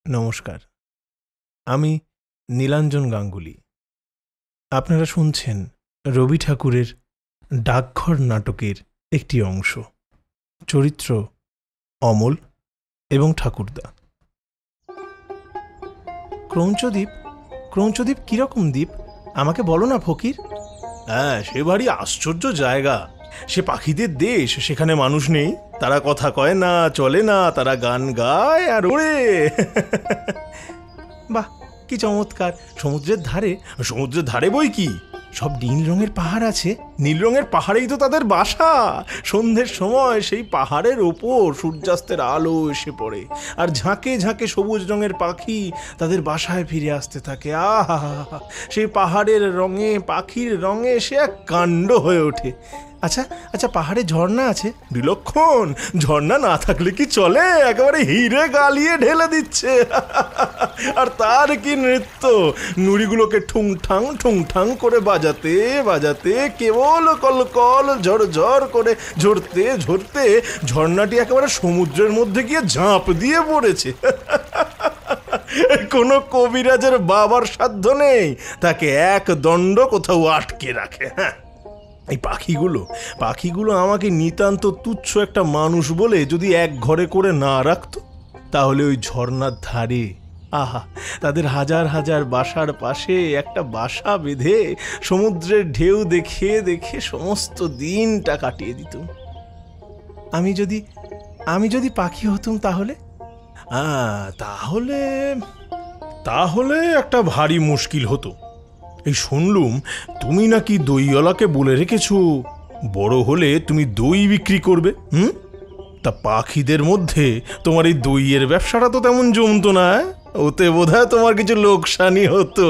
নমস্কার, আমি নীলাঞ্জন গাঙ্গুলি। আপনারা শুনছেন রবি ঠাকুরের ডাকঘর নাটকের একটি অংশ। চরিত্র অমল এবং ঠাকুরদা। ক্রৌঞ্চদ্বীপ? ক্রৌঞ্চদ্বীপ কীরকম দ্বীপ আমাকে বলো না ফকির। হ্যাঁ, সে ভারী আশ্চর্য জায়গা। সে পাখিদের দেশ, সেখানে মানুষ নেই, তারা কথা কয় না, চলে না, তারা গান গায় আর ওড়ে। বাহ, কি চমৎকার! সমুদ্রের ধারে? সমুদ্রের ধারে বই কি, সব নীল রঙের পাহাড় আছে। নীল রঙের পাহাড়েই তো তাদের বাসা। সন্ধ্যের সময় সেই পাহাড়ের ওপর সূর্যাস্তের আলো এসে পড়ে, আর ঝাঁকে ঝাঁকে সবুজ রঙের পাখি তাদের বাসায় ফিরে আসতে থাকে। আহা, সেই পাহাড়ের রঙে, পাখির রঙে সে এক কাণ্ড হয়ে ওঠে। আচ্ছা আচ্ছা, পাহাড়ে ঝর্ণা আছে? বিলক্ষণ! ঝর্ণা না থাকলে কি চলে? একেবারে হিরে গালিয়ে ঢেলে দিচ্ছে। আর তার কি নৃত্য! নুড়িগুলোকে ঠুংঠাং করে বাজাতে বাজাতে, কেবল কলকল ঝরঝর করে ঝরতে ঝরতে ঝর্ণাটি একেবারে সমুদ্রের মধ্যে গিয়ে ঝাঁপ দিয়ে পড়েছে। কোনো কবিরাজের বাবার সাধ্য নেই তাকে এক দণ্ড কোথাও আটকে রাখে। হ্যাঁ, এই পাখিগুলো আমাকে নিতান্ত তুচ্ছ একটা মানুষ বলে যদি এক ঘরে করে না রাখতো, তাহলে ওই ঝর্ণার ধারে, আহা, তাদের হাজার হাজার বাসার পাশে একটা বাসা বেঁধে সমুদ্রের ঢেউ দেখে দেখে সমস্ত দিনটা কাটিয়ে দিতুম। আমি যদি পাখি হতুম তাহলে? তাহলে একটা ভারী মুশকিল হতো। এই শুনলুম তুমি নাকি দইওয়ালাকে বলে রেখেছো বড় হলে তুমি দই বিক্রি করবে। তা পাখিদের মধ্যে তোমার এই দইয়ের ব্যবসাটা তো তেমন জমতো না। ওতে বোধহয় তোমার কিছু লোকসানি হতো।